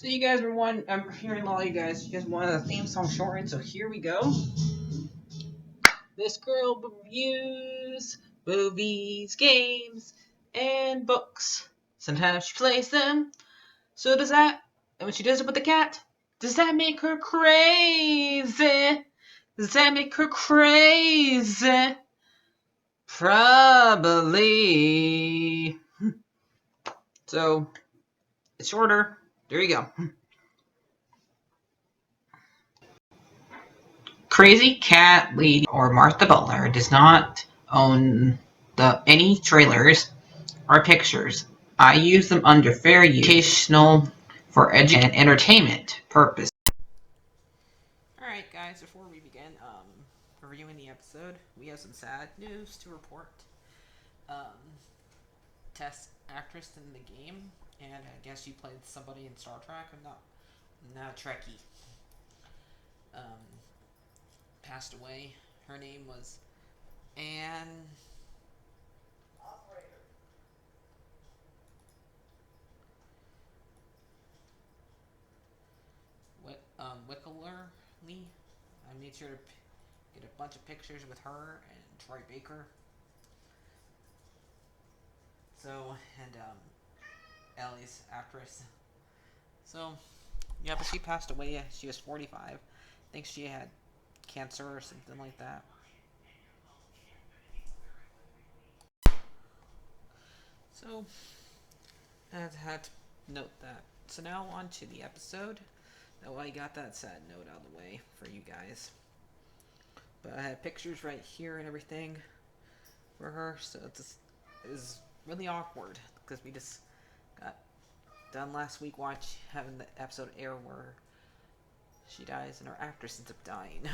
So you guys were one. I'm hearing a lot of you guys. You guys wanted a theme song shortened, so here we go. This girl reviews movies, games, and books. Sometimes she plays them. So does that. And when she does it with the cat, does that make her crazy? Does that make her crazy? Probably. So it's shorter. There you go. Crazycatlady or Martha Butler does not own any trailers or pictures. I use them under fair use, educational, for education and entertainment purpose. Alright guys, before we begin reviewing the episode, we have some sad news to report. Test actress in the game, and I guess she played somebody in Star Trek. I'm not a Trekkie. Passed away. Her name was Anne Wickerly. I made sure to get a bunch of pictures with her and Troy Baker. So, and Ellie's actress. So, yeah, but she passed away. She was 45. I think she had cancer or something like that. So, I had to note that. So now on to the episode. That way I got that sad note out of the way for you guys. But I have pictures right here and everything for her, so it's really awkward because we just got done last week having the episode air where she dies and our actress ends up dying.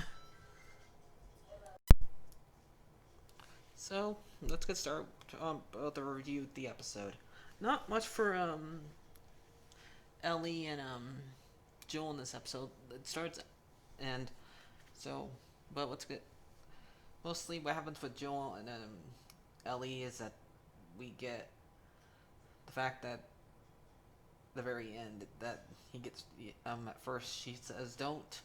So let's get started with the review of the episode. Not much for Ellie and Joel in this episode. It starts and so, but what's good? Mostly what happens with Joel and Ellie is that we get the fact that the very end that he gets at first she says don't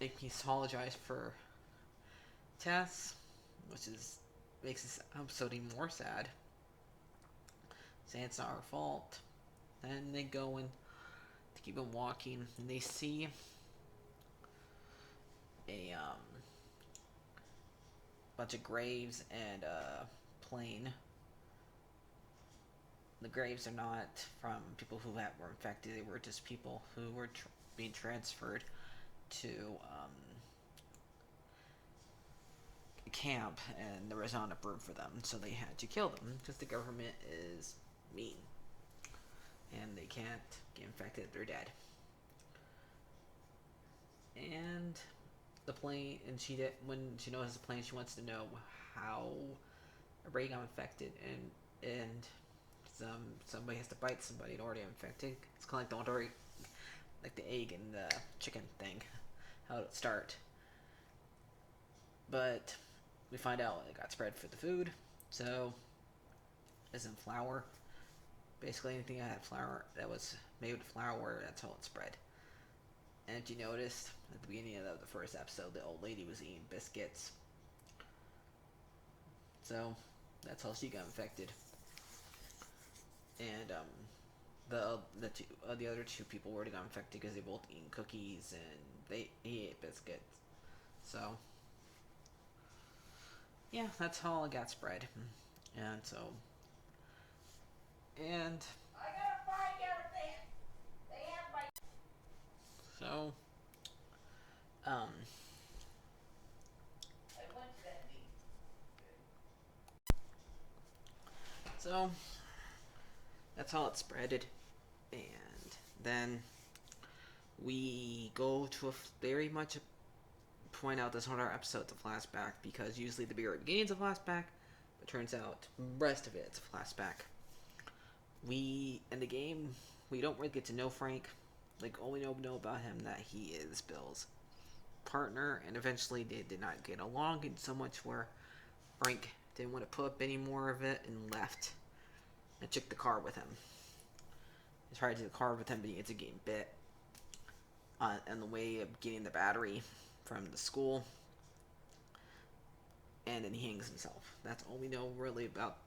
make me apologize for Tess, which makes this episode even more sad, saying it's not her fault. Then they go and to keep on walking and they see a bunch of graves and a plane. The graves are not from people who were infected. They were just people who were being transferred to a camp, and there was not enough room for them, so they had to kill them because the government is mean and they can't get infected if they're dead. And the plane, and when she knows the plane, she wants to know how everybody got infected, and somebody has to bite somebody in order to get infected. It's kind of like the egg and the chicken thing, how it start. But we find out it got spread for the food, so isn't flour. Basically, anything that had flour that was made with flour, that's how it spread. And if you noticed at the beginning of the first episode, the old lady was eating biscuits, so that's how she got infected. And the other two people already got infected because they both eating cookies and he ate biscuits. So yeah, that's how it got spread. And so and I gotta find out they have my so I went to that meeting. So that's how it spreaded. And then we go to a very much point out this whole episode's a flashback because usually the very beginning's a flashback, but turns out the rest of it's a flashback. We in the game we don't really get to know Frank. Like all we know about him that he is Bill's partner, and eventually they did not get along in so much where Frank didn't want to put up any more of it and left and took the car with him. tries to car with him, but he ends up getting bit on the way of getting the battery from the school, and then he hangs himself. That's all we know really about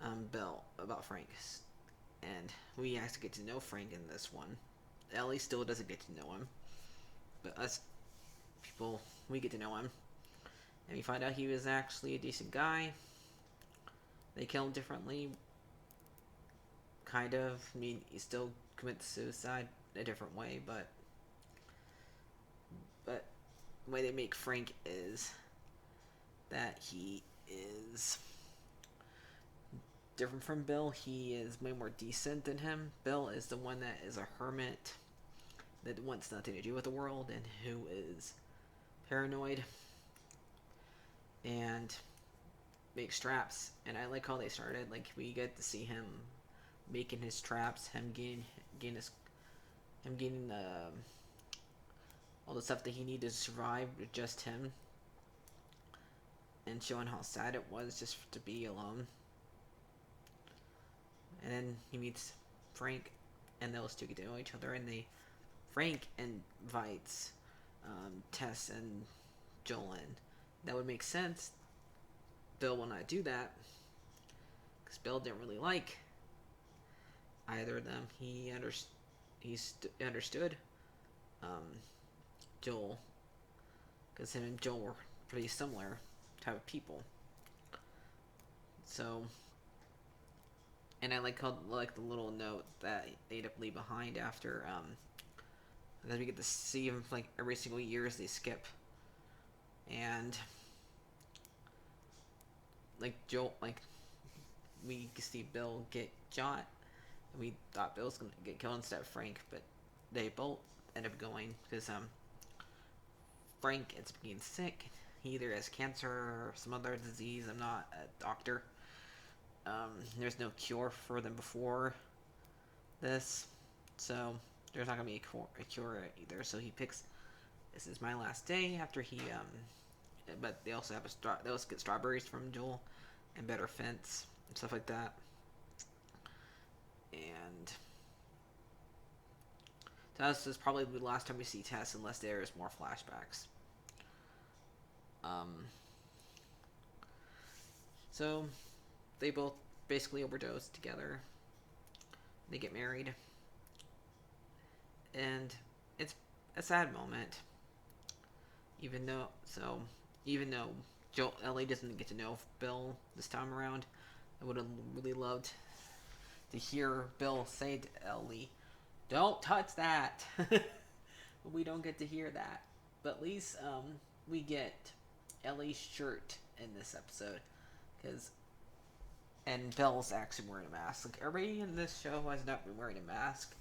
about Frank. And we actually get to know Frank in this one. Ellie still doesn't get to know him, but us people, we get to know him, and we find out he was actually a decent guy. They kill him differently, kind of. I mean, he still commits suicide a different way, but the way they make Frank is that he is different from Bill. He is way more decent than him. Bill is the one that is a hermit, that wants nothing to do with the world, and who is paranoid and makes traps. And I like how they started. Like, we get to see him making his traps, him getting all the stuff that he needed to survive with just him, and showing how sad it was just to be alone. And then he meets Frank, and those two get to know each other, and Frank invites Tess and Joel in. That would make sense. Bill will not do that, because Bill didn't really like either of them. He understood Joel, because him and Joel were pretty similar type of people. So, and I like the little note that they leave behind after that we get to see him like every single year as they skip, and like Joel, like we see Bill get shot, and we thought Bill was gonna get killed instead of Frank, but they both end up going, because Frank ends up getting sick. He either has cancer or some other disease. I'm not a doctor. There's no cure for them before this, so there's not gonna be a cure either. So he picks, this is my last day after he but they also they also get strawberries from Joel and better fence and stuff like that. And Tess is probably the last time we see Tess, unless there is more flashbacks. So they both basically overdose together. They get married, and it's a sad moment. Even though Ellie doesn't get to know Bill this time around, I would have really loved to hear Bill say to Ellie, "Don't touch that." But we don't get to hear that. But at least we get Ellie's shirt in this episode, and Bill's actually wearing a mask. Like, everybody in this show has not been wearing a mask,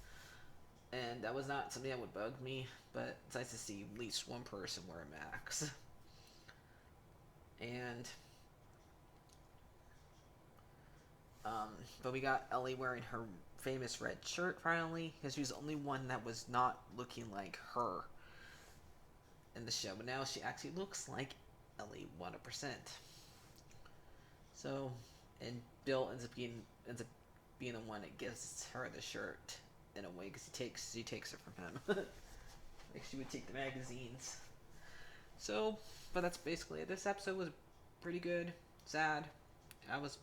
and that was not something that would bug me. But it's nice to see at least one person wear a mask. And but we got Ellie wearing her famous red shirt finally, because she was the only one that was not looking like her in the show. But now she actually looks like Ellie 100%. So, and Bill ends up being the one that gives her the shirt in a way, because she takes it from him. Like she would take the magazines. So, but that's basically it. This episode was pretty good. Sad. I was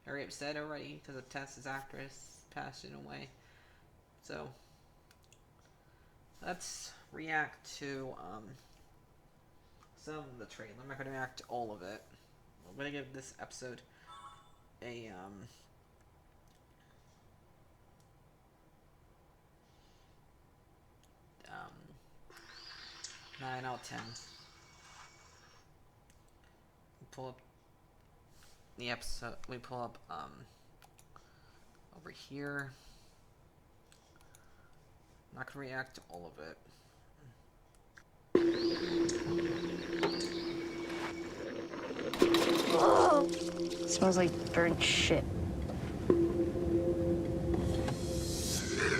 very upset already because of Tess's actress passing away. So, let's react to some of the trailer. I'm not going to react to all of it. I'm going to give this episode a 9 out of 10. Pull up the episode. We pull up over here. I'm not gonna react to all of it. Oh, smells like burnt shit.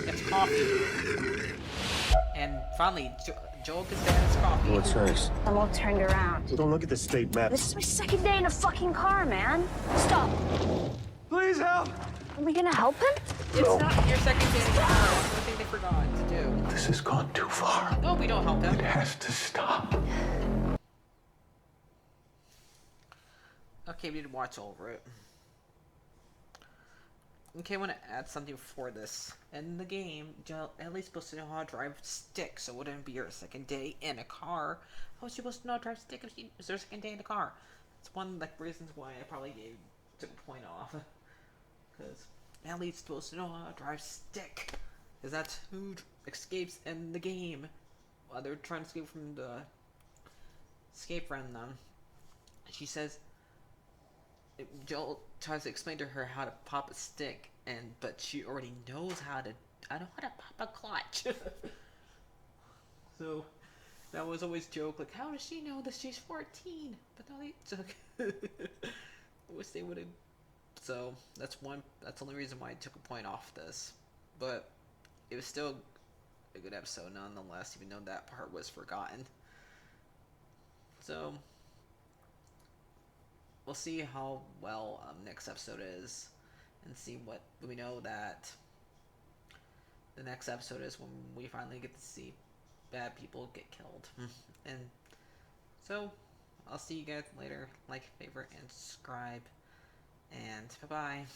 It's coffee. And finally, Joel gets to have his coffee. What's this? I'm all turned around. Well, don't look at the state map. This is my second day in a fucking car, man. Stop. Please help! Are we gonna help him? It's not your second day. That's one thing they forgot to do. This has gone too far. No, we don't help him. It has to stop. Okay, we did watch over it. Okay, I want to add something for this. In the game, Ellie's supposed to know how to drive stick, so it wouldn't be her second day in a car. How was she supposed to know how to drive stick if she was her second day in a car? It's one of the reasons why I probably took a point off. Because Ellie's supposed to know how to drive stick. Because that's who escapes in the game. While they're trying to escape from the escape from them. She says, Joel tries to explain to her how to pop a stick, but she already knows how to. I know how to pop a clutch. So that was always a joke. Like, how does she know that she's 14? But no, they took. I wish they would have. So that's one. That's the only reason why I took a point off this. But it was still a good episode nonetheless, even though that part was forgotten. So we'll see how well next episode is, and see what we know that the next episode is when we finally get to see bad people get killed. And so I'll see you guys later. Like, favorite, and subscribe, and bye bye.